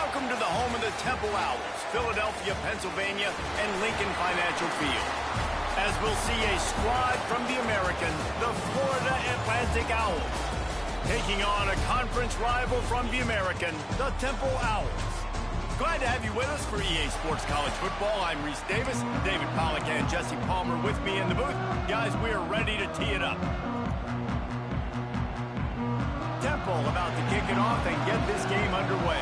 Welcome to the home of the Temple Owls, Philadelphia, Pennsylvania, and Lincoln Financial Field. As we'll see a squad from the American, the Florida Atlantic Owls, taking on a conference rival from the American, the Temple Owls. Glad to have you with us for EA Sports College Football. I'm Reese Davis, David Pollack and Jesse Palmer with me in the booth. Guys, we're ready to tee it up. Temple about to kick it off and get this game underway.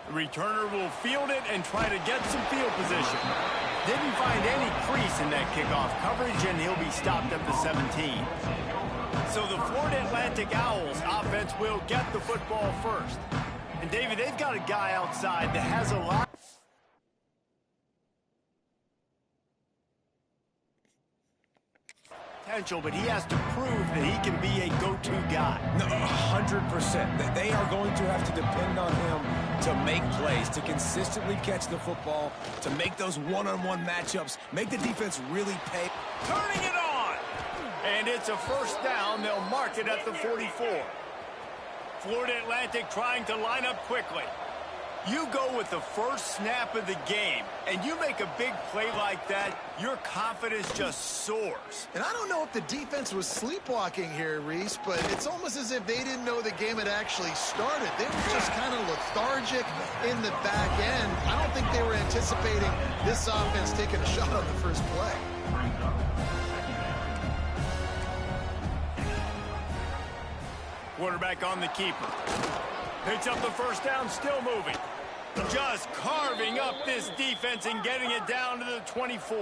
The returner will field it and try to get some field position. Didn't find any crease in that kickoff coverage, and he'll be stopped at the 17. So the Florida Atlantic Owls offense will get the football first. And David, they've got a guy outside that has a lot potential, but he has to prove that he can be a go-to guy. No, 100%. They are going to have to depend on him to make plays, to consistently catch the football, to make those one-on-one matchups, make the defense really pay. Turning it on! And it's a first down. They'll mark it at the 44. Florida Atlantic trying to line up quickly. You go with the first snap of the game, and you make a big play like that, your confidence just soars. And I don't know if the defense was sleepwalking here, Reese, but it's almost as if they didn't know the game had actually started. They were just kind of lethargic in the back end. I don't think they were anticipating this offense taking a shot on the first play. Quarterback on the keeper. Picks up the first down, still moving. Just carving up this defense and getting it down to the 24.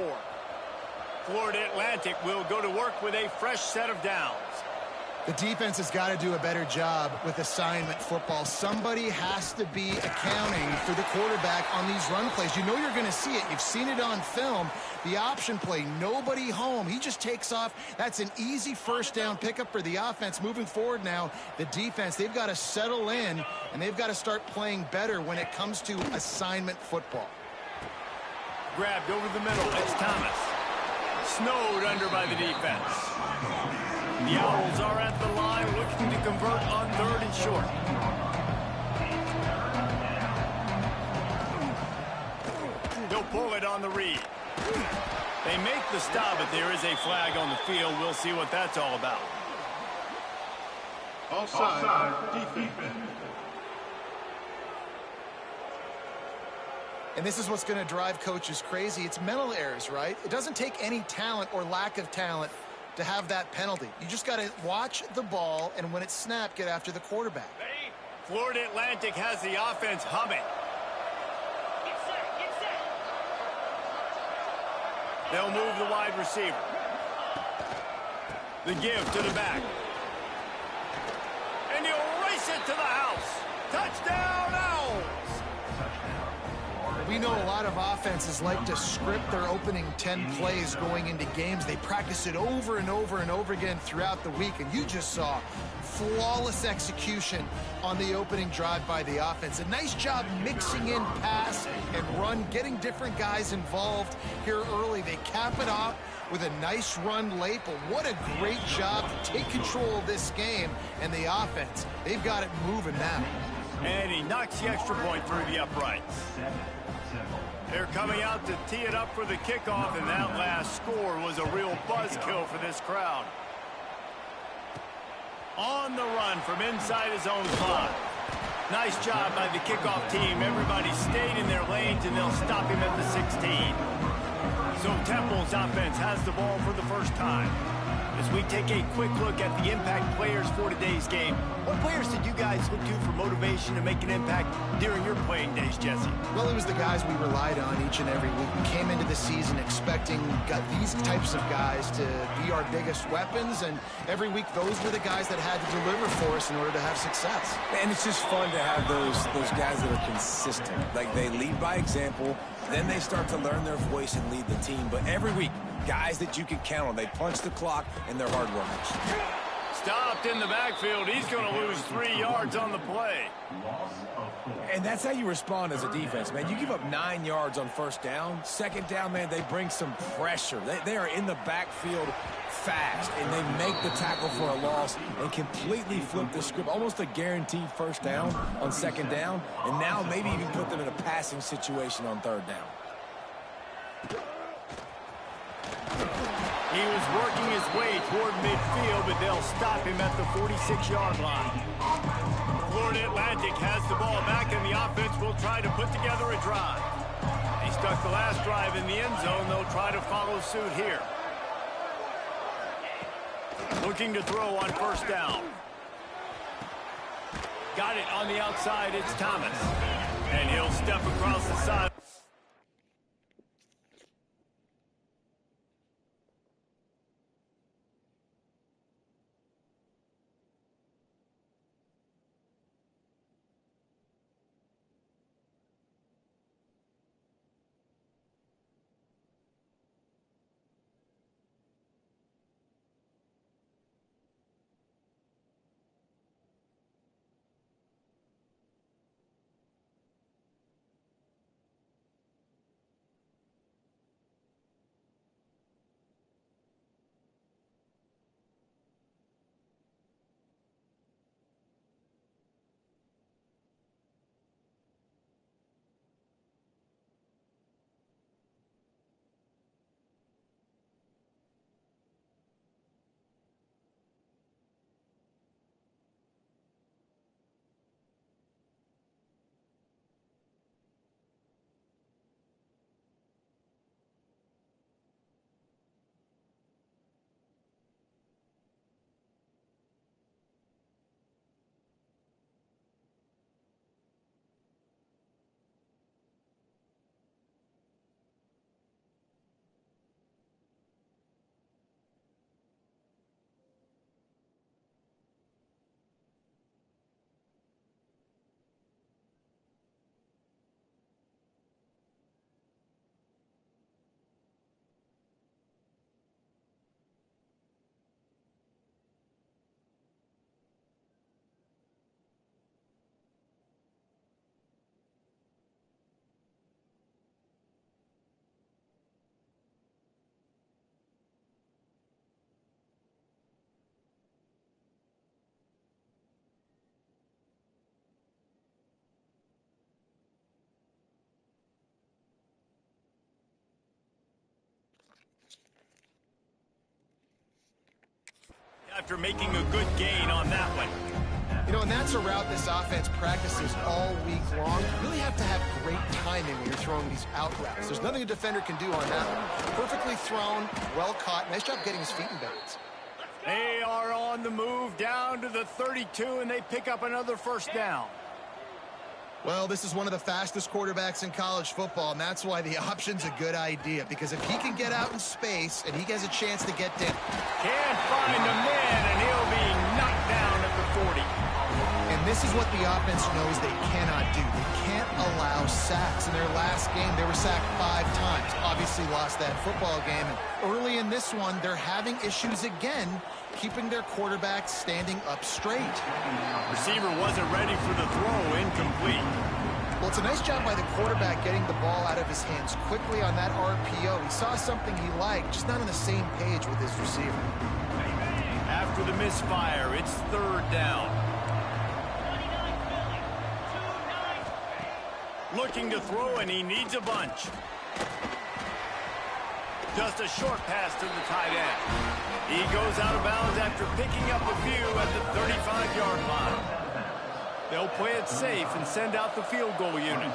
Florida Atlantic will go to work with a fresh set of downs. The defense has got to do a better job with assignment football. Somebody has to be accounting for the quarterback on these run plays. You know you're going to see it. You've seen it on film. The option play, nobody home. He just takes off. That's an easy first down pickup for the offense. Moving forward now, the defense, they've got to settle in, and they've got to start playing better when it comes to assignment football. Grabbed over the middle. It's Thomas. Snowed under by the defense. The Owls are at the line looking to convert on 3rd and short. They'll pull it on the read. They make the stop, but there is a flag on the field. We'll see what that's all about. Offside, defense. And this is what's going to drive coaches crazy. It's mental errors, right? It doesn't take any talent or lack of talent to have that penalty. You just got to watch the ball, and when it's snapped, get after the quarterback. Florida Atlantic has the offense humming. They'll move the wide receiver. The give to the back. And he'll race it to the house. Touchdown, Owls! We know a lot of offenses like to script their opening 10 plays going into games. They practice it over and over and over again throughout the week, and you just saw flawless execution on the opening drive by the offense. A nice job mixing in pass and run, getting different guys involved here early. They cap it off with a nice run late, but what a great job to take control of this game. And the offense, they've got it moving now. And he knocks the extra point through the uprights. They're coming out to tee it up for the kickoff, and that last score was a real buzzkill for this crowd. On the run from inside his own 5. Nice job by the kickoff team. Everybody stayed in their lanes, and they'll stop him at the 16. So Temple's offense has the ball for the first time. As we take a quick look at the impact players for today's game, what players did you guys look to for motivation to make an impact during your playing days, Jesse? Well, it was the guys we relied on each and every week. We came into the season expecting these types of guys to be our biggest weapons, and every week those were the guys that had to deliver for us in order to have success. And it's just fun to have those guys that are consistent. Like, they lead by example, then they start to learn their voice and lead the team. But every week, guys that you can count on. They punch the clock, and they're hard workers. Stopped in the backfield. He's going to lose 3 yards on the play. And that's how you respond as a defense, man. You give up 9 yards on first down. Second down, man, they bring some pressure. They are in the backfield fast, and they make the tackle for a loss and completely flip the script. Almost a guaranteed first down on second down, and now maybe even put them in a passing situation on third down. He was working his way toward midfield, but they'll stop him at the 46-yard line. Florida Atlantic has the ball back, and the offense will try to put together a drive. They stuck the last drive in the end zone. They'll try to follow suit here. Looking to throw on first down. Got it on the outside. It's Thomas. And he'll step across the side. After making a good gain on that one. You know, and that's a route this offense practices all week long. You really have to have great timing when you're throwing these out routes. There's nothing a defender can do on that one. Perfectly thrown, well caught. Nice job getting his feet in bounds. They are on the move down to the 32, and they pick up another first down. Well, this is one of the fastest quarterbacks in college football, and that's why the option's a good idea, because if he can get out in space and he gets a chance to get down. Can't find a man, and he'll be knocked down at the 40. And this is what the offense knows they cannot do. They can't allow sacks. In their last game, they were sacked 5 times. Obviously lost that football game. And early in this one, they're having issues again keeping their quarterback standing up straight. Receiver wasn't ready for the throw, incomplete. Well, it's a nice job by the quarterback getting the ball out of his hands quickly on that RPO. He saw something he liked, just not on the same page with his receiver. After the misfire, it's third down. Looking to throw, and he needs a bunch. Just a short pass to the tight end. He goes out of bounds after picking up a few at the 35-yard line. They'll play it safe and send out the field goal unit.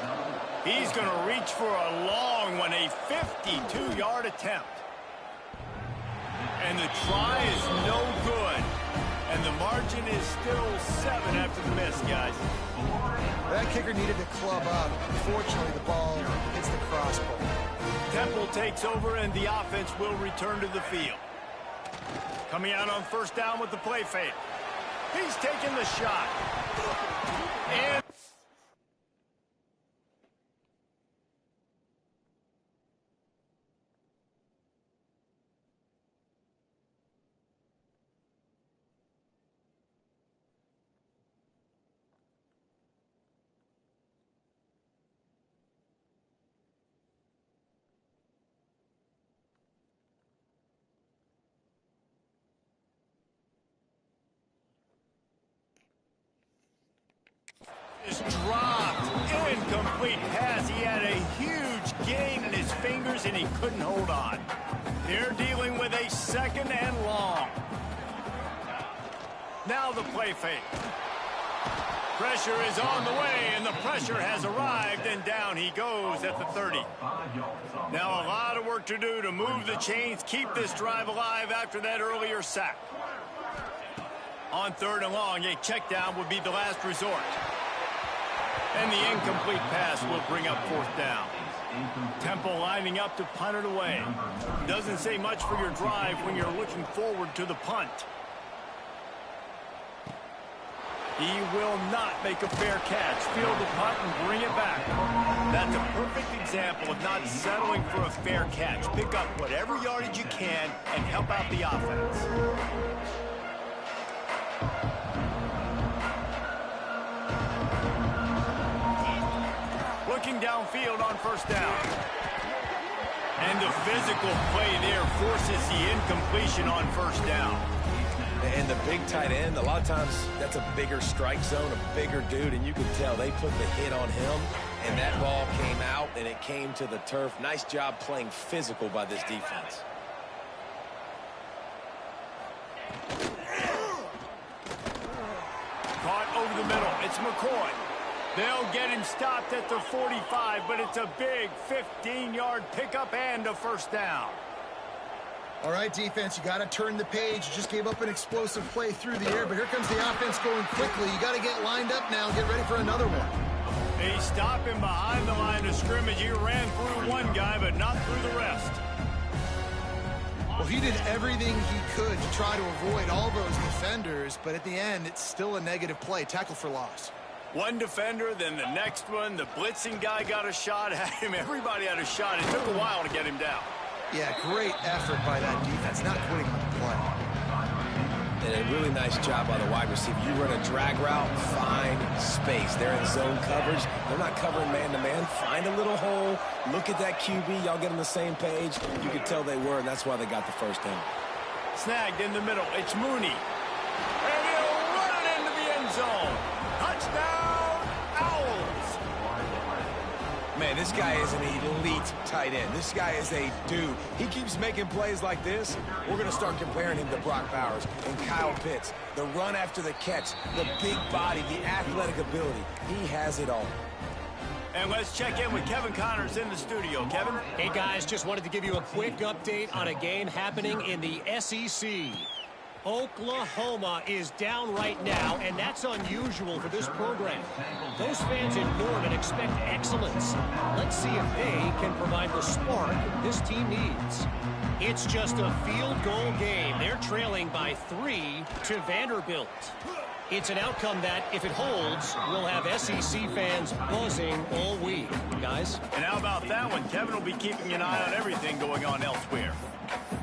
He's going to reach for a long one, a 52-yard attempt. And the try is no good. And the margin is still 7 after the miss, guys. That kicker needed to club up. Unfortunately, the ball hits the crossbar. Temple takes over, and the offense will return to the field. Coming out on first down with the play fake. He's taking the shot. And Is dropped. Incomplete pass. He had a huge gain in his fingers, and he couldn't hold on. They're dealing with a 2nd and long. Now the play fake. Pressure is on the way, and the pressure has arrived, and down he goes at the 30. Now a lot of work to do to move the chains, keep this drive alive after that earlier sack. On 3rd and long, a check down would be the last resort. And the incomplete pass will bring up 4th down. Temple lining up to punt it away. Doesn't say much for your drive when you're looking forward to the punt. He will not make a fair catch. Field the punt and bring it back. That's a perfect example of not settling for a fair catch. Pick up whatever yardage you can and help out the offense. Looking downfield on 1st down. And the physical play there forces the incompletion on 1st down. And the big tight end, a lot of times that's a bigger strike zone, a bigger dude, and you can tell they put the hit on him, and that ball came out, and it came to the turf. Nice job playing physical by this defense. Caught over the middle. It's McCoy. They'll get him stopped at the 45, but it's a big 15-yard pickup and a 1st down. All right, defense, you got to turn the page. You just gave up an explosive play through the air, but here comes the offense going quickly. You got to get lined up now and get ready for another one. He's stopping behind the line of scrimmage. He ran through one guy, but not through the rest. Well, he did everything he could to try to avoid all those defenders, but at the end, it's still a negative play. Tackle for loss. One defender, then the next one. The blitzing guy got a shot at him. Everybody had a shot. It took a while to get him down. Yeah, great effort by that defense, not quitting on the play. And a really nice job by the wide receiver. You run a drag route, find space. They're in zone coverage. They're not covering man-to-man. Find a little hole. Look at that QB. Y'all get on the same page. You could tell they were, and that's why they got the 1st down. Snagged in the middle. It's Mooney. And he'll run it into the end zone. Touchdown, Owls. Man, this guy is an elite tight end. This guy is a dude. He keeps making plays like this. We're going to start comparing him to Brock Bowers and Kyle Pitts. The run after the catch, the big body, the athletic ability. He has it all. And let's check in with Kevin Connors in the studio. Kevin? Hey, guys, just wanted to give you a quick update on a game happening in the SEC. Oklahoma is down right now, and that's unusual for this program. Those fans in Norman expect excellence. Let's see if they can provide the spark this team needs. It's just a field goal game. They're trailing by 3 to Vanderbilt. It's an outcome that, if it holds, will have SEC fans buzzing all week. Guys? And how about that one? Kevin will be keeping an eye on everything going on elsewhere.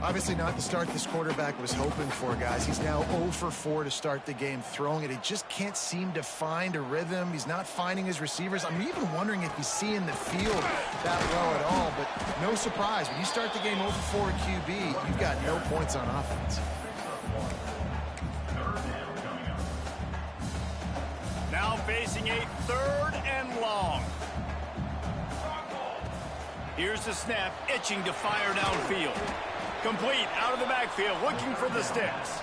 Obviously not the start this quarterback was hoping for, guys. He's now 0 for 4 to start the game throwing it. He just can't seem to find a rhythm. He's not finding his receivers. I'm even wondering if he's seeing the field that well at all, but no surprise. When you start the game 0 for 4 QB, you've got no points on offense. Now facing a 3rd and long. Here's the snap, itching to fire downfield. Complete, out of the backfield, looking for the sticks.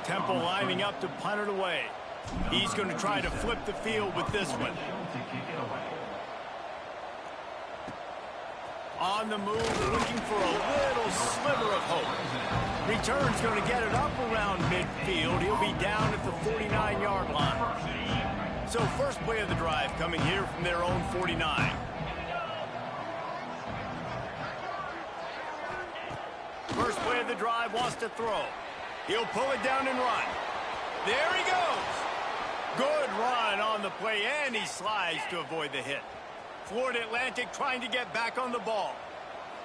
Temple lining up to punt it away. He's going to try to flip the field with this one. On the move, looking for a little sliver of hope. Return's going to get it up around midfield. He'll be down at the 49-yard line. So first play of the drive coming here from their own 49. First play of the drive, wants to throw. He'll pull it down and run. There he goes. Good run on the play, and he slides to avoid the hit. Florida Atlantic trying to get back on the ball.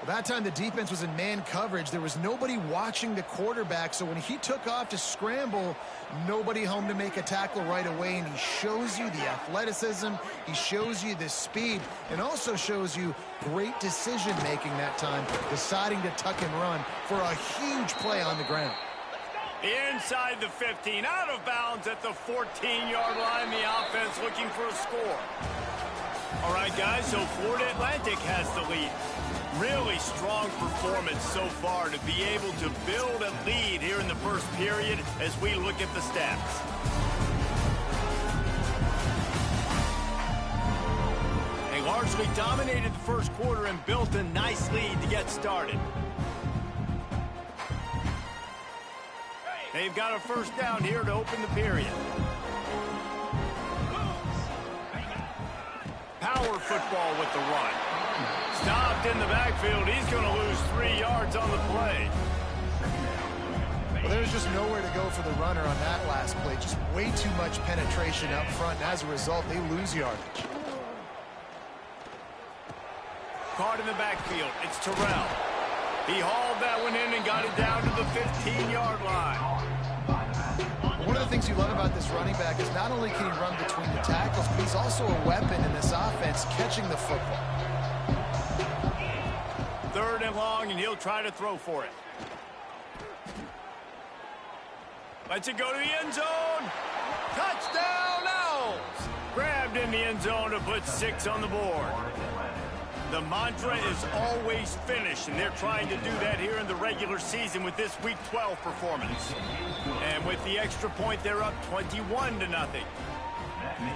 Well, that time the defense was in man coverage. There was nobody watching the quarterback, so when he took off to scramble, nobody home to make a tackle right away, and he shows you the athleticism, he shows you the speed, and also shows you great decision-making that time, deciding to tuck and run for a huge play on the ground. Inside the 15, out of bounds at the 14-yard line. The offense looking for a score. All right, guys, so Florida Atlantic has the lead. Really strong performance so far to be able to build a lead here in the first period as we look at the stats. They largely dominated the first quarter and built a nice lead to get started. They've got a first down here to open the period. Power football with the run. Stopped in the backfield. He's going to lose 3 yards on the play. Well, there's just nowhere to go for the runner on that last play. Just way too much penetration up front, and as a result, they lose yardage. Caught in the backfield. It's Terrell. He hauled that one in and got it down to the 15-yard line. One of the things you love about this running back is not only can he run between the tackles, but he's also a weapon in this offense catching the football. 3rd and long, and he'll try to throw for it. Lets it go to the end zone. Touchdown, Owls! Grabbed in the end zone to put 6 on the board. The mantra is always finish, and they're trying to do that here in the regular season with this Week 12 performance. And with the extra point, they're up 21-0.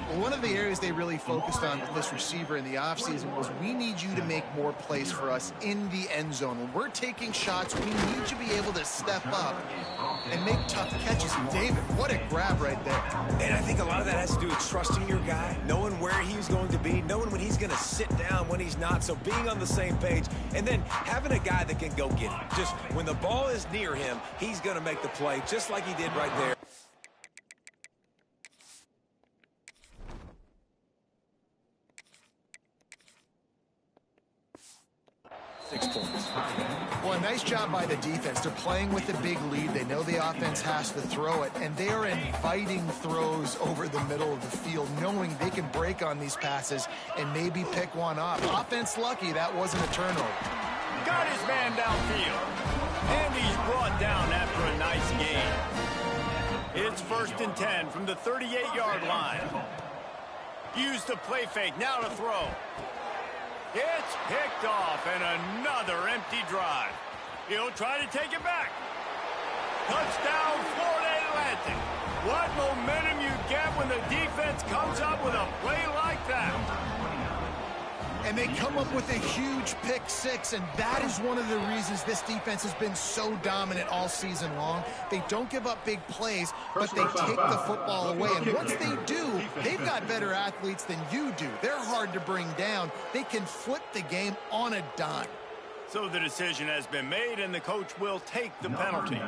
Well, one of the areas they really focused on with this receiver in the offseason was we need you to make more plays for us in the end zone. When we're taking shots, we need you to be able to step up and make tough catches. And David, what a grab right there. And I think a lot of that has to do with trusting your guy, knowing where he's going to be, knowing when he's going to sit down, when he's not, so being on the same page, and then having a guy that can go get it. Just when the ball is near him, he's going to make the play, just like he did right there. Well, a nice job by the defense. They're playing with a big lead. They know the offense has to throw it, and they are inviting throws over the middle of the field, knowing they can break on these passes and maybe pick one off. Offense lucky that wasn't a turnover. Got his man downfield, and he's brought down after a nice gain. It's 1st and 10 from the 38-yard line. Use the play fake, now to throw. It's picked off, and another empty drive. He'll try to take it back. Touchdown, Florida Atlantic. What momentum you get when the defense comes up with a play like that. And they come up with a huge pick 6, and that is one of the reasons this defense has been so dominant all season long. They don't give up big plays, but they take the football away. And once they do, they've got better athletes than you do. They're hard to bring down. They can flip the game on a dime. So the decision has been made, and the coach will take the penalty.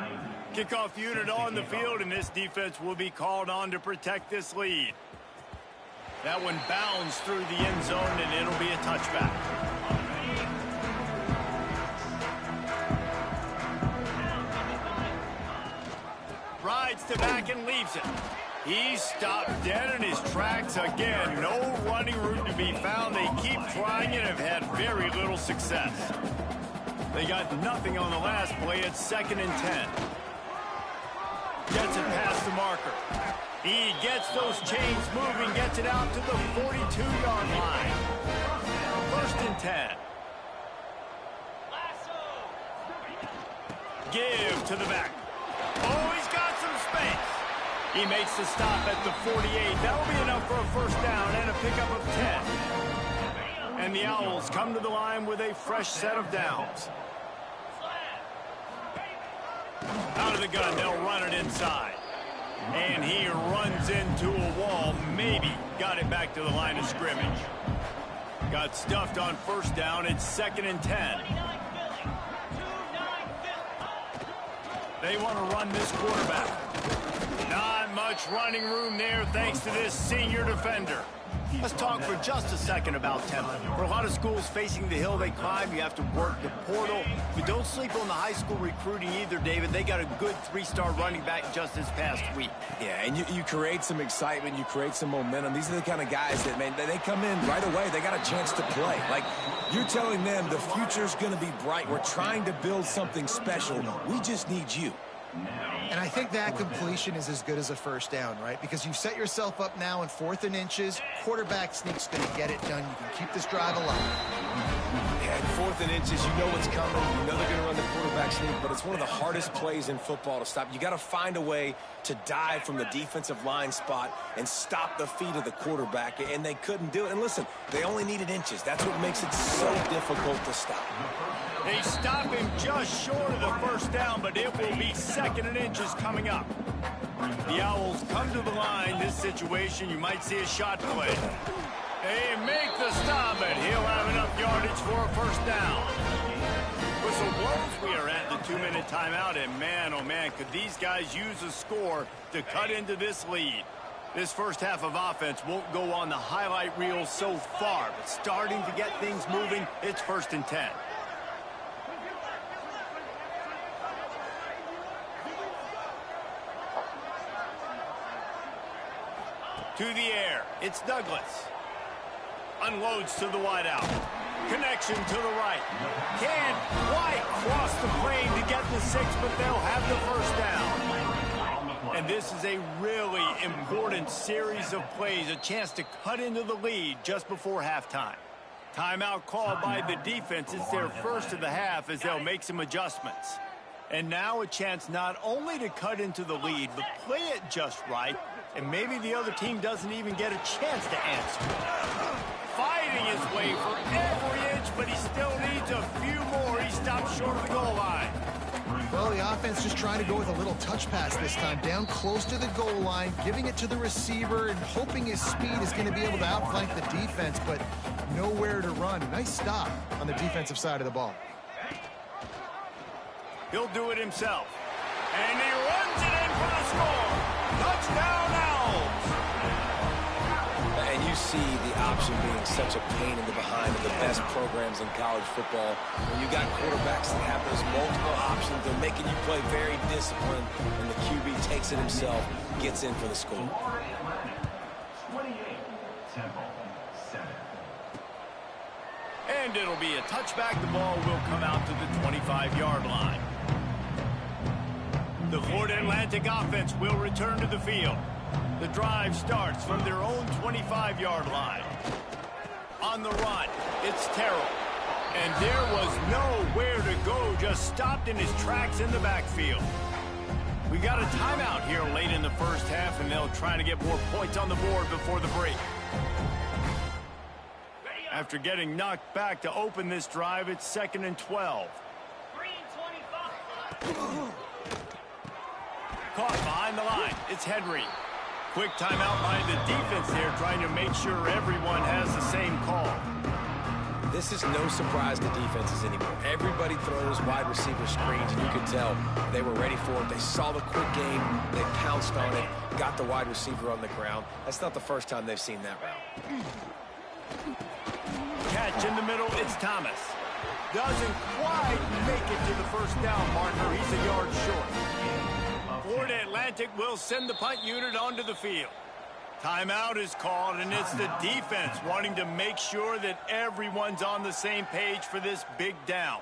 Kickoff unit on the field, and this defense will be called on to protect this lead. That one bounds through the end zone, and it'll be a touchback. Rides to back and leaves it. He's stopped dead in his tracks again. No running room to be found. They keep trying and have had very little success. They got nothing on the last play. It's 2nd and 10. Gets it past the marker. He gets those chains moving, gets it out to the 42-yard line. 1st and 10. Give to the back. Oh, he's got some space. He makes the stop at the 48. That'll be enough for a first down and a pickup of 10. And the Owls come to the line with a fresh set of downs. Out of the gun, they'll run it inside. And he runs into a wall. Maybe got it back to the line of scrimmage. Got stuffed on first down. It's 2nd and 10. They want to run this quarterback. Not much running room there thanks to this senior defender. Let's talk for just a second about tempo. For a lot of schools facing the hill they climb, you have to work the portal. But don't sleep on the high school recruiting either, David. They got a good 3-star running back just this past week. Yeah, and you create some excitement, you create some momentum. These are the kind of guys that, man, they come in right away. They got a chance to play. Like, you're telling them the future's going to be bright. We're trying to build something special. We just need you. And I think that completion is as good as a first down, right? Because you've set yourself up now in 4th and inches. Quarterback sneak's going to get it done. You can keep this drive alive. Yeah, in 4th and inches, you know what's coming. You know they're going to run the quarterback sneak, but it's one of the hardest plays in football to stop. You got to find a way to dive from the defensive line spot and stop the feet of the quarterback, and they couldn't do it. And listen, they only needed inches. That's what makes it so difficult to stop. They stop him just short of the first down, but it will be 2nd and inches coming up. The Owls come to the line. This situation, you might see a shot play. They make the stop, and he'll have enough yardage for a first down. Whistle blows. We are at the 2-minute timeout, and man, oh man, could these guys use a score to cut into this lead. This first half of offense won't go on the highlight reel so far, but starting to get things moving, it's 1st and 10. To the air, it's Douglas. Unloads to the wideout. Connection to the right. Can't quite cross the plane to get the 6, but they'll have the first down. And this is a really important series of plays, a chance to cut into the lead just before halftime. Timeout called by the defense. It's their first of the half as they'll make some adjustments. And now a chance not only to cut into the lead, but play it just right, and maybe the other team doesn't even get a chance to answer. Fighting his way for every inch, but he still needs a few more. He stops short of the goal line. Well, the offense just trying to go with a little touch pass this time, down close to the goal line, giving it to the receiver and hoping his speed is going to be able to outflank the defense, but nowhere to run. Nice stop on the defensive side of the ball. He'll do it himself. And he runs it in for the score. Touchdown, Owls. And you see the option being such a pain in the behind of the best programs in college football. When you got quarterbacks that have those multiple options, they're making you play very disciplined, and the QB takes it himself, gets in for the score. 28, Temple, 7. And it'll be a touchback. The ball will come out to the 25-yard line. The Florida Atlantic offense will return to the field. The drive starts from their own 25-yard line. On the run, it's Terrell. And there was nowhere to go, just stopped in his tracks in the backfield. We got a timeout here late in the first half, and they'll try to get more points on the board before the break. After getting knocked back to open this drive, it's 2nd and 12. Caught behind the line. It's Henry. Quick timeout by the defense there, trying to make sure everyone has the same call. This is no surprise to defenses anymore. Everybody throws wide receiver screens, and you could tell they were ready for it. They saw the quick game. They pounced on it, got the wide receiver on the ground. That's not the first time they've seen that route. Catch in the middle, it's Thomas. Doesn't quite make it to the first down marker. He's a yard short. Florida Atlantic will send the punt unit onto the field. Timeout is called, and it's the defense wanting to make sure that everyone's on the same page for this big down.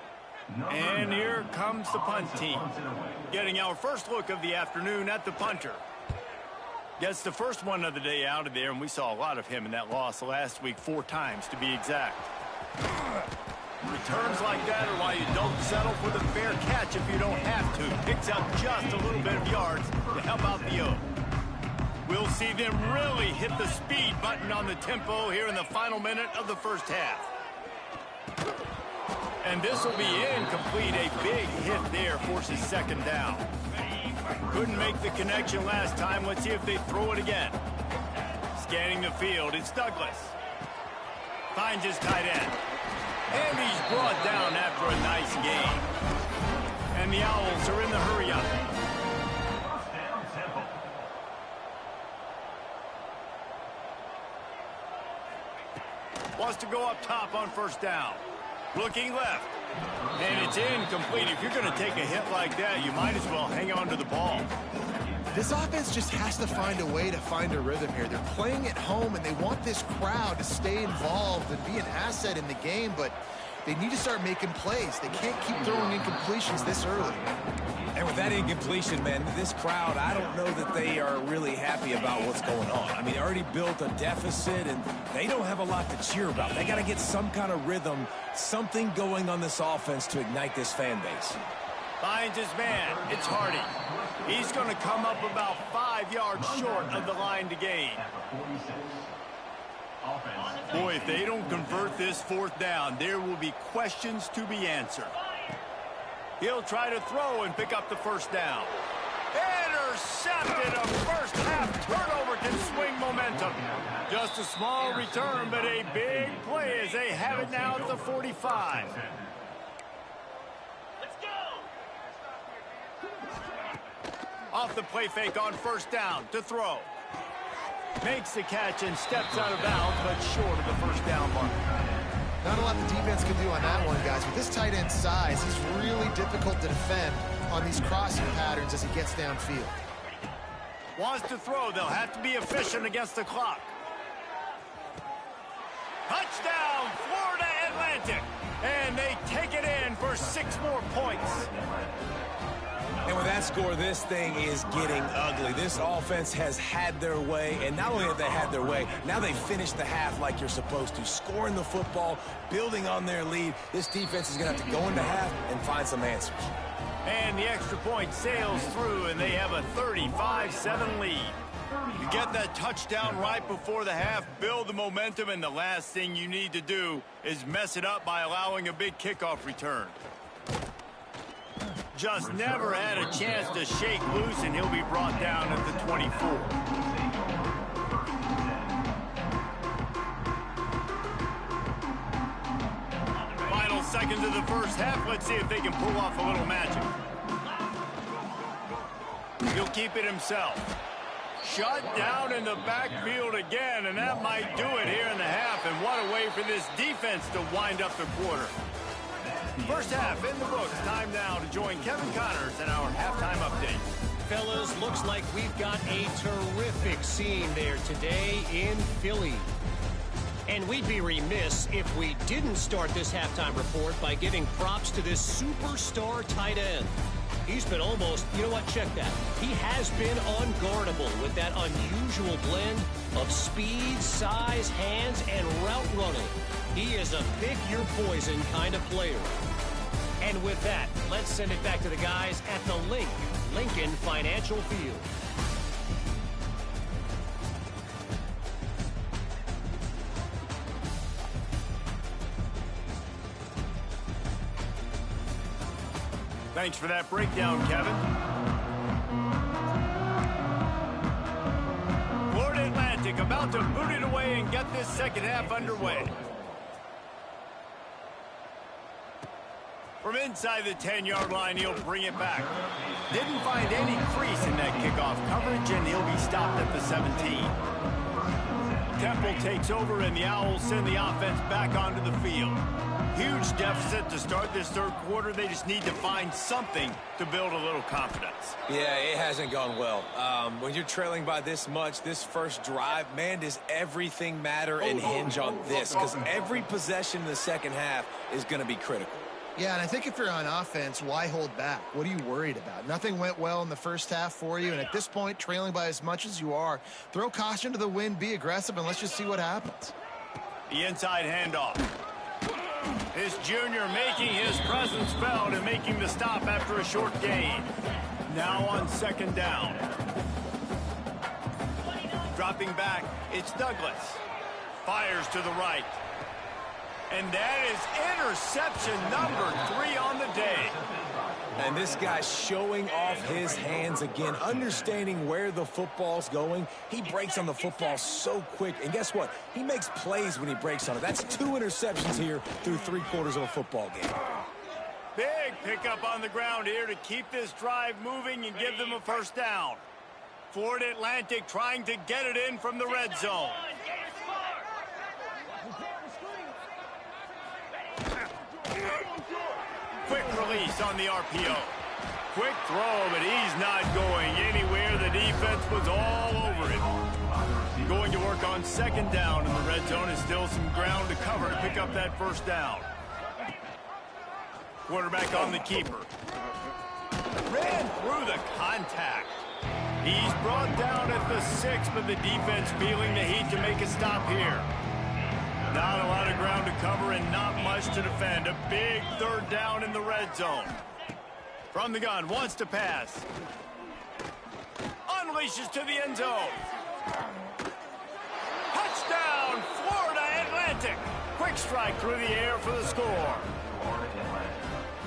And here comes the punt team, getting our first look of the afternoon at the punter. Gets the first one of the day out of there, and we saw a lot of him in that loss last week, 4 times to be exact. Returns like that are why you don't settle for the fair catch if you don't have to. Picks up just a little bit of yards to help out the O. We'll see them really hit the speed button on the tempo here in the final minute of the first half. And this will be incomplete. A big hit there forces 2nd down. Couldn't make the connection last time. Let's see if they throw it again. Scanning the field, it's Douglas. Finds his tight end. And he's brought down after a nice game. And the Owls are in the hurry-up. Wants to go up top on first down. Looking left. And it's incomplete. If you're going to take a hit like that, you might as well hang on to the ball. This offense just has to find a way to find a rhythm here. They're playing at home, and they want this crowd to stay involved and be an asset in the game, but They need to start making plays. They can't keep throwing incompletions this early. And with that incompletion, man, this crowd, I don't know that they are really happy about what's going on. I mean, they already built a deficit, and they don't have a lot to cheer about. They got to get some kind of rhythm, something going on this offense to ignite this fan base. Finds his man. It's Hardy. He's going to come up about 5 yards short of the line to gain. Boy, if they don't convert this 4th down, there will be questions to be answered. He'll try to throw and pick up the 1st down. Intercepted. A first half turnover can swing momentum. Just a small return, but a big play as they have it now at the 45. Off the play fake on 1st down to throw. Makes the catch and steps out of bounds, but short of the 1st down mark. Not a lot the defense can do on that one, guys. With this tight end size, he's really difficult to defend on these crossing patterns as he gets downfield. Wants to throw. They'll have to be efficient against the clock. Touchdown, Florida Atlantic. And they take it in for 6 more points. And with that score, this thing is getting ugly. This offense has had their way, and not only have they had their way, now they finished the half like you're supposed to, scoring the football, building on their lead. This defense is going to have to go into half and find some answers. And the extra point sails through, and they have a 35-7 lead. You get that touchdown right before the half, build the momentum, and the last thing you need to do is mess it up by allowing a big kickoff return. Just never had a chance to shake loose, and he'll be brought down at the 24. Final seconds of the 1st half. Let's see if they can pull off a little magic. He'll keep it himself. Shut down in the backfield again, and that might do it here in the half. And what a way for this defense to wind up the quarter. 1st half in the books. Time now to join Kevin Connors in our halftime update. Fellas, looks like we've got a terrific scene there today in Philly. And we'd be remiss if we didn't start this halftime report by giving props to this superstar tight end. He's been almost, you know what, check that. He has been unguardable with that unusual blend of speed, size, hands, and route running. He is a pick-your-poison kind of player. And with that, let's send it back to the guys at the Lincoln Financial Field. Thanks for that breakdown, Kevin. Florida Atlantic about to boot it away and get this 2nd half underway. From inside the 10-yard line, he'll bring it back. Didn't find any crease in that kickoff coverage, and he'll be stopped at the 17. Temple takes over, and the Owls send the offense back onto the field. Huge deficit to start this 3rd quarter. They just need to find something to build a little confidence. Yeah, it hasn't gone well. When you're trailing by this much, this 1st drive, man, does everything matter and hinge on this, because every possession in the 2nd half is going to be critical. Yeah, and I think if you're on offense, why hold back? What are you worried about? Nothing went well in the 1st half for you, and at this point, trailing by as much as you are, throw caution to the wind, be aggressive, and let's just see what happens. The inside handoff. This junior making his presence felt and making the stop after a short gain. Now on 2nd down. Dropping back, it's Douglas. Fires to the right. And that is interception number 3 on the day. And this guy's showing off his hands again, understanding where the football's going. He breaks on the football so quick. And guess what? He makes plays when he breaks on it. That's 2 interceptions here through 3/4 of a football game. Big pickup on the ground here to keep this drive moving and give them a 1st down. Florida Atlantic trying to get it in from the red zone. Quick release on the RPO. Quick throw, but he's not going anywhere. The defense was all over him. Going to work on 2nd down in the red zone. Is still some ground to cover to pick up that 1st down. Quarterback on the keeper. Ran through the contact. He's brought down at the 6, but the defense feeling the heat to make a stop here. Not a lot of ground to cover and not much to defend. A big third down in the red zone. From the gun, wants to pass. Unleashes to the end zone. Touchdown, Florida Atlantic. Quick strike through the air for the score.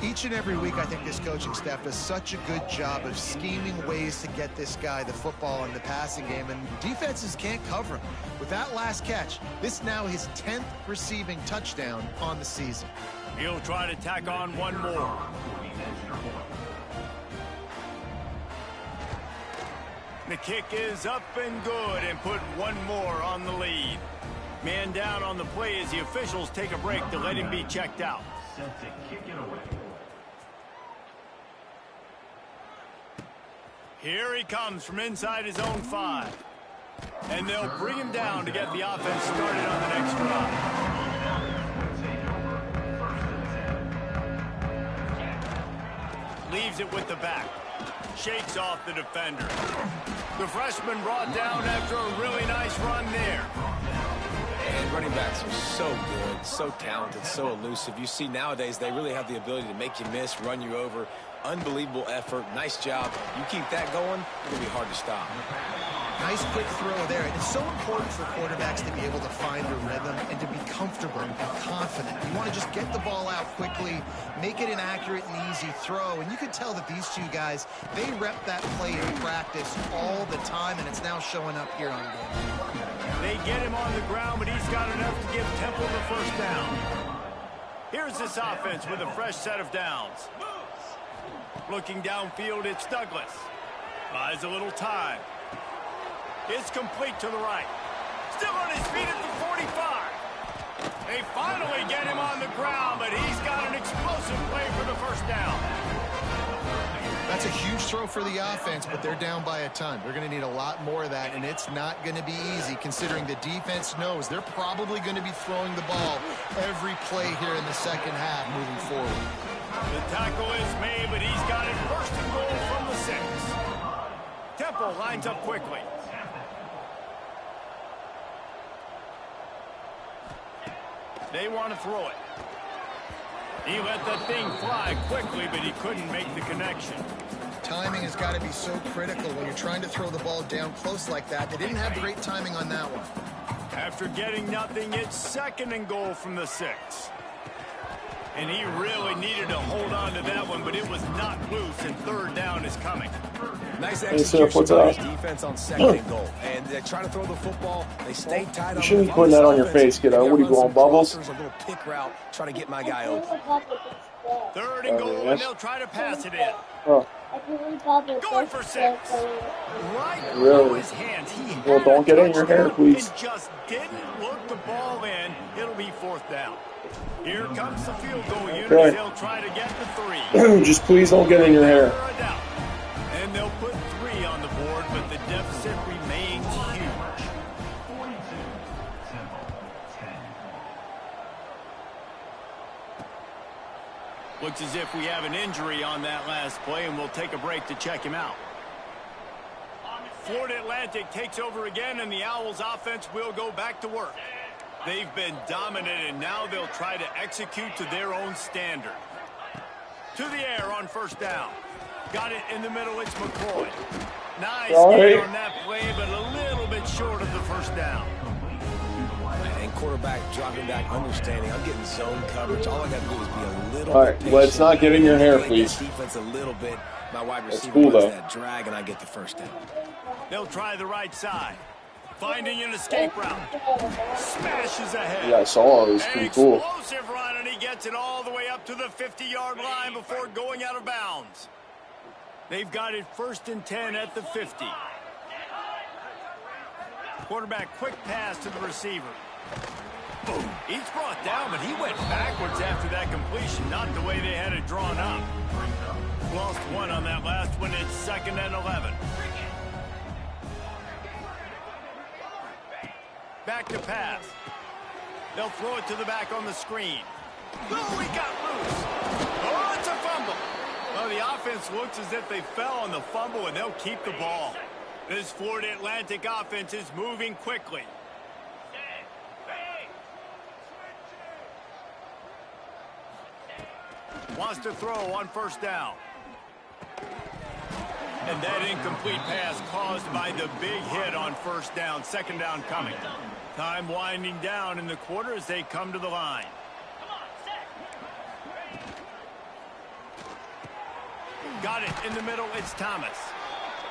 Each and every week, I think this coaching staff does such a good job of scheming ways to get this guy the football in the passing game, and defenses can't cover him. With that last catch, this now his 10th receiving touchdown on the season. He'll try to tack on one more. The kick is up and good and put one more on the lead. Man down on the play as the officials take a break to let him be checked out. Set to kick it away. Here he comes from inside his own 5. And they'll bring him down to get the offense started on the next drive. Leaves it with the back. Shakes off the defender. The freshman brought down after a really nice run there. And running backs are so good, so talented, so elusive. You see nowadays they really have the ability to make you miss, run you over. Unbelievable effort. Nice job. You keep that going, it's going to be hard to stop. Nice quick throw there. It's so important for quarterbacks to be able to find a rhythm and to be comfortable and confident. You want to just get the ball out quickly, make it an accurate and easy throw. And you can tell that these two guys, they rep that play in practice all the time, and it's now showing up here on game. They get him on the ground, but he's got enough to give Temple the first down. Here's this offense with a fresh set of downs. Looking downfield, it's Douglas. Buys a little time. It's complete to the right. Still on his feet at the 45. They finally get him on the ground, but he's got an explosive play for the first down. That's a huge throw for the offense, but they're down by a ton. They're going to need a lot more of that, and it's not going to be easy considering the defense knows they're probably going to be throwing the ball every play here in the second half moving forward. The tackle is made, but he's got it first and goal from the 6. Temple lines up quickly. They want to throw it. He let that thing fly quickly, but he couldn't make the connection. Timing has got to be so critical when you're trying to throw the ball down close like that. They didn't have great timing on that one. After getting nothing, it's second and goal from the 6. And he really needed to hold on to that one, but it was not loose, and third down is coming. Nice execution by his defense on second and goal. And they're trying to throw the football. They stay tight. You shouldn't be putting that on your face, kiddo. What are you going, Bubbles? A little pick route, trying to get my guy open. Third and goal, and they'll try to pass it in. Oh. Going for 6. Right Really? through his hands. He Well, had don't a get in your hair, touchdown please. and just didn't look the ball in. It'll be fourth down. Here comes the field goal unit. Okay. They'll try to get the 3. Just please don't get in your hair. And they'll put 3 on the board, but the deficit remains huge. 42, Temple, 10. Looks as if we have an injury on that last play, and we'll take a break to check him out. Florida Atlantic takes over again, and the Owls offense will go back to work. They've been dominant, and now they'll try to execute to their own standard. To the air on first down. Got it in the middle, it's McCoy. Nice gain on that play, but a little bit short of the first down. And quarterback dropping back, understanding. I'm getting zone coverage. All I got to do is be a little All bit right, patient. let's not get in your hair, please. Defense a little bit. My wide receiver cool, runs though. that drag, and I get the first down. They'll try the right side. Finding an escape route. Smashes ahead. Yeah, I saw it. It was An pretty cool. explosive run, and he gets it all the way up to the 50-yard line before going out of bounds. They've got it first and 10 at the 50. Quarterback quick pass to the receiver. Boom. He's brought down, but he went backwards after that completion, not the way they had it drawn up. Lost 1 on that last one. It's second and 11. Back to pass. They'll throw it to the back on the screen. Oh, he got loose. Oh, it's a fumble. Well, the offense looks as if they fell on the fumble, and they'll keep the ball. This Florida Atlantic offense is moving quickly. Wants to throw on first down. And that incomplete pass caused by the big hit on first down. Second down coming. Time winding down in the quarter as they come to the line. Got it in the middle. It's Thomas.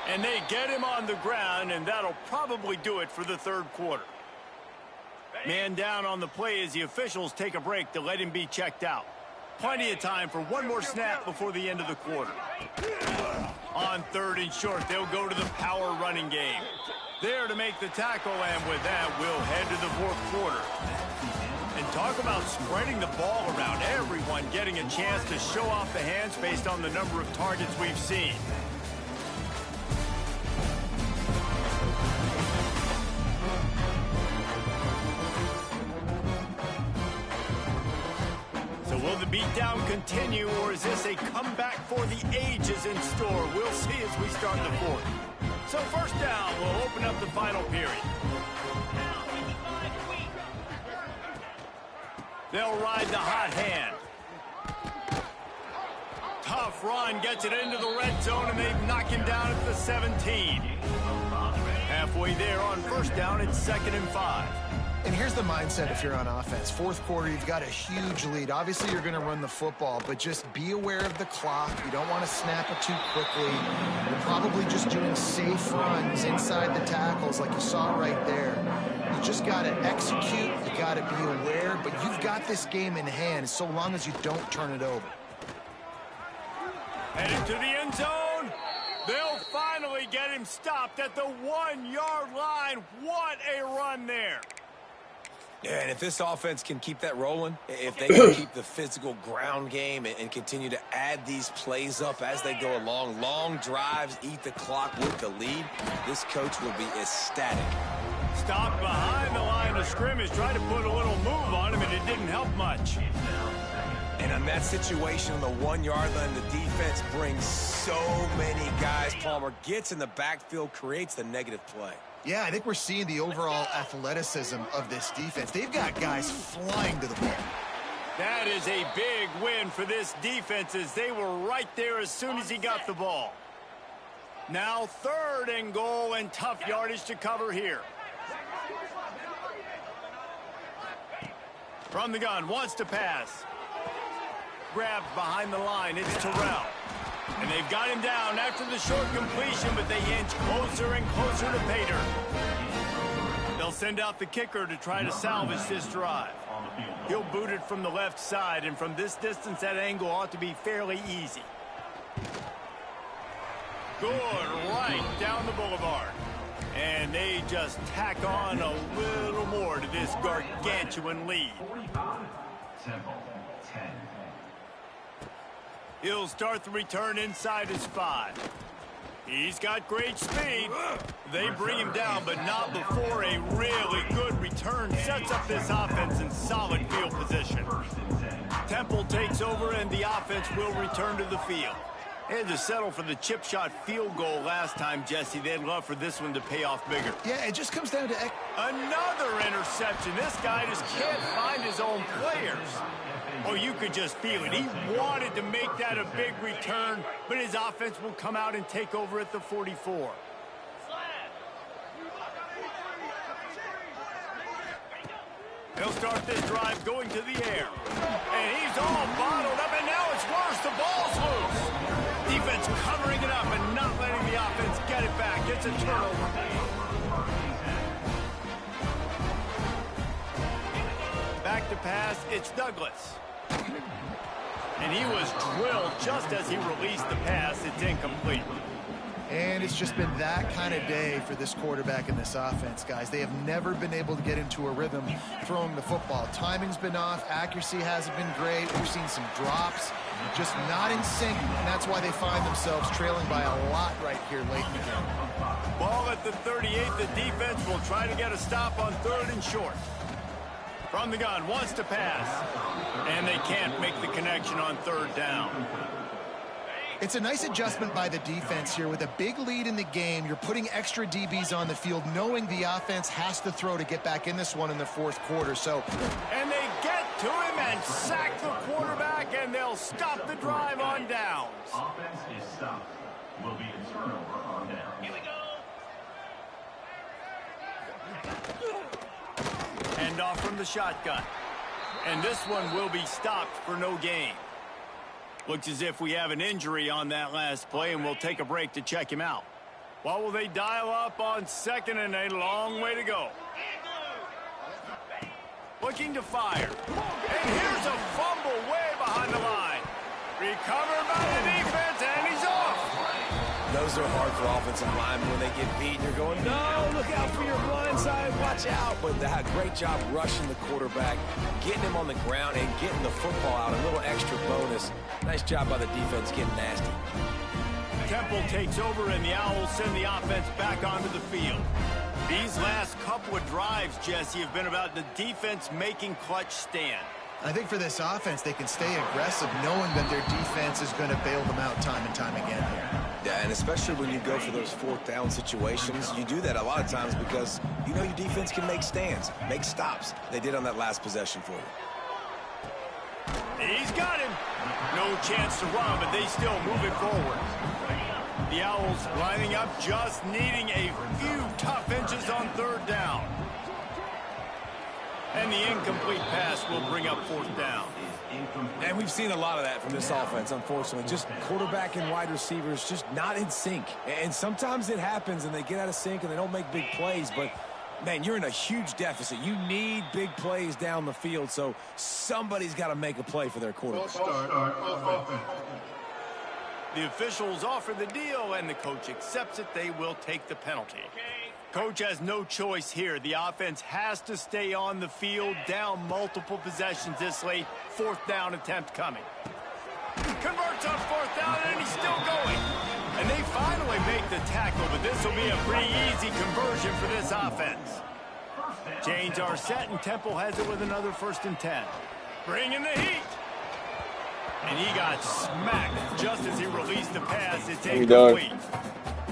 And they get him on the ground, and that'll probably do it for the third quarter. Man down on the play as the officials take a break to let him be checked out. Plenty of time for one more snap before the end of the quarter. On third and short, they'll go to the power running game. There to make the tackle, and with that, we'll head to the fourth quarter. And talk about spreading the ball around. Everyone getting a chance to show off the hands based on the number of targets we've seen. So will the beatdown continue, or is this a comeback for the ages in store? We'll see as we start the fourth. So first down, we'll open up the final period. They'll ride the hot hand. Tough run, gets it into the red zone, and they knock him down at the 17. Halfway there on first down, it's 2nd and 5. And here's the mindset if you're on offense. Fourth quarter, you've got a huge lead. Obviously, you're going to run the football, but just be aware of the clock. You don't want to snap it too quickly. You're probably just doing safe runs inside the tackles like you saw right there. You just got to execute. You got to be aware, but you've got this game in hand so long as you don't turn it over. Heading to the end zone. They'll finally get him stopped at the 1-yard line. What a run there. Yeah, and if this offense can keep that rolling, if they can keep the physical ground game and continue to add these plays up as they go along, long drives, eat the clock with the lead, this coach will be ecstatic. Stopped behind the line of scrimmage, tried to put a little move on him, and it didn't help much. And on that situation on the 1-yard line, the defense brings so many guys. Palmer gets in the backfield, creates the negative play. Yeah, I think we're seeing the overall athleticism of this defense. They've got guys flying to the ball. That is a big win for this defense as they were right there as soon as he got the ball. Now 3rd and goal and tough yardage to cover here. From the gun, wants to pass. Grabbed behind the line, it's Terrell. And they've got him down after the short completion, but they inch closer and closer to Pater. They'll send out the kicker to try to salvage this drive. He'll boot it from the left side, and from this distance, that angle ought to be fairly easy. Good, right down the boulevard. And they just tack on a little more to this gargantuan lead. 45, Temple, 10. He'll start the return inside his 5. He's got great speed. They bring him down, but not before a really good return sets up this offense in solid field position. Temple takes over, and the offense will return to the field. They had to settle for the chip shot field goal last time, Jesse. They'd love for this one to pay off bigger. Yeah, it just comes down to... Another interception. This guy just can't find his own players. Oh, you could just feel it. He wanted to make that a big return, but his offense will come out and take over at the 44. He'll start this drive going to the air. And he's all bottled up, and now it's worse. The ball's loose. Defense covering it up and not letting the offense get it back. It's a turnover. Back to pass, it's Douglas. And he was drilled just as he released the pass. It's incomplete. And it's just been that kind of day for this quarterback and this offense, guys. They have never been able to get into a rhythm throwing the football. Timing's been off. Accuracy hasn't been great. We've seen some drops, just not in sync, and that's why they find themselves trailing by a lot right here late in the game. Ball at the 38. The defense will try to get a stop on 3rd and short. From the gun, wants to pass. And they can't make the connection on third down. It's a nice adjustment by the defense here. With a big lead in the game, you're putting extra DBs on the field, knowing the offense has to throw to get back in this one in the fourth quarter. So, and they get to him and sack the quarterback, and they'll stop the drive on downs. Offense is stopped. Will be a turnover on down. Here we go. Hand off from the shotgun. And this one will be stopped for no gain. Looks as if we have an injury on that last play, and we'll take a break to check him out. What will they dial up on second and a long way to go? Looking to fire. And here's a fumble way behind the line. Recovered by the defense, and he's off. Those are hard for offensive linemen when they get beat. You're going, no, look out for your blind side, watch out. But they had a great job rushing the quarterback, getting him on the ground, and getting the football out. A little extra bonus. Nice job by the defense getting nasty. Temple takes over, and the Owls send the offense back onto the field. These last couple of drives, Jesse, have been about the defense making clutch stand. I think for this offense, they can stay aggressive knowing that their defense is going to bail them out time and time again here. Yeah, and especially when you go for those fourth down situations, you do that a lot of times because you know your defense can make stands, make stops. They did on that last possession for you. He's got him. No chance to run, but they still move it forward. The Owls lining up, just needing a few tough inches on third down. And the incomplete pass will bring up fourth down. And we've seen a lot of that from this offense, unfortunately. Just quarterback and wide receivers just not in sync. And sometimes it happens and they get out of sync and they don't make big plays. But, man, you're in a huge deficit. You need big plays down the field, so somebody's got to make a play for their quarterback. The officials offer the deal, and the coach accepts it. They will take the penalty. Coach has no choice here. The offense has to stay on the field, down multiple possessions this late. Fourth down attempt coming. Converts on fourth down, and he's still going. And they finally make the tackle, but this will be a pretty easy conversion for this offense. Chains are set, and Temple has it with another 1st and 10. Bringing the heat. And he got smacked just as he released the pass. It's incomplete.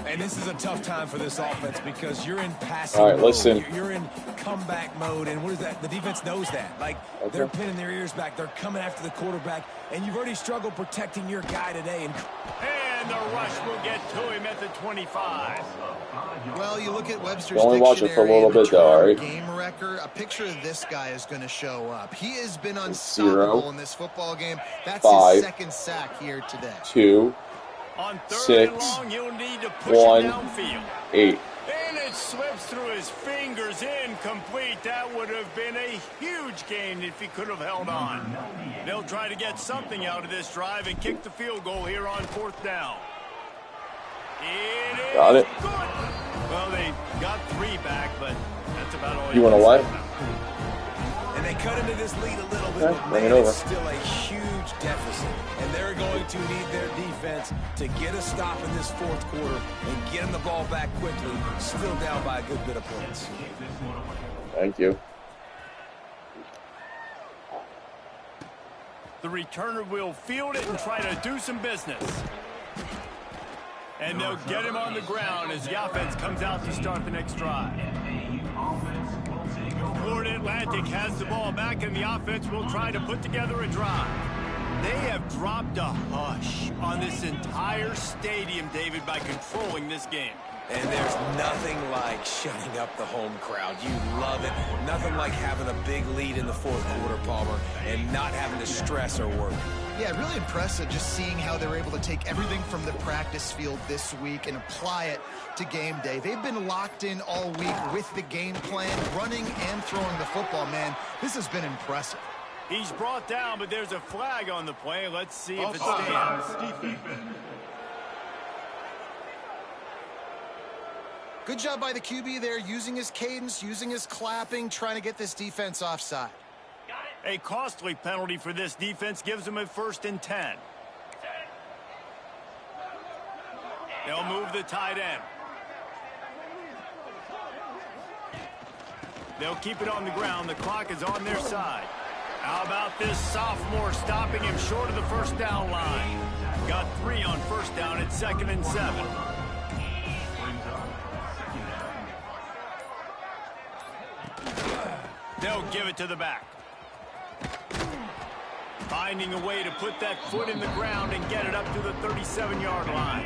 And this is a tough time for this offense because you're in passing All right, mode. listen. You're in comeback mode, and what is that? The defense knows that. Like, they're pinning their ears back. They're coming after the quarterback, and you've already struggled protecting your guy today. And the rush will get to him at the 25. Well, you look at Webster's Only watch it for a dictionary little and bit, though, all right? game wrecker. A picture of this guy is going to show up. He has been unstoppable in this football game. That's 5, his 2nd sack here today. 2, On 3rd 6, and long, you'll need to push 1, it downfield. 8. And it slips through his fingers, incomplete. That would have been a huge gain if he could have held on. They'll try to get something out of this drive and kick the field goal here on 4th down. Got it. Good. Well, they got 3 back, but that's about all You want to what? And they cut into this lead a little bit, Okay, but bring it man, over. it's still a huge deficit. And they're going to need their defense to get a stop in this 4th quarter and get them the ball back quickly, still down by a good bit of points. Thank you. The returner will field it and try to do some business. And they'll get him on the ground as the offense comes out to start the next drive. Florida Atlantic has the ball back, and the offense will try to put together a drive. They have dropped a hush on this entire stadium, David, by controlling this game. And there's nothing like shutting up the home crowd. You love it. Nothing like having a big lead in the 4th quarter, Palmer, and not having to stress or worry. Yeah, really impressive just seeing how they're able to take everything from the practice field this week and apply it to game day. They've been locked in all week with the game plan, running and throwing the football, man. This has been impressive. He's brought down, but there's a flag on the play. Let's see if it stands. Good job by the QB there, using his cadence, using his clapping, trying to get this defense offside. A costly penalty for this defense gives them a 1st and 10. They'll move the tight end. They'll keep it on the ground. The clock is on their side. How about this sophomore stopping him short of the first down line? Got 3 on first down at 2nd and 7. They'll give it to the back. Finding a way to put that foot in the ground and get it up to the 37-yard line.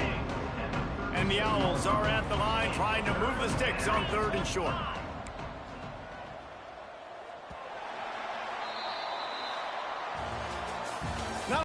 And the Owls are at the line trying to move the sticks on 3rd and short.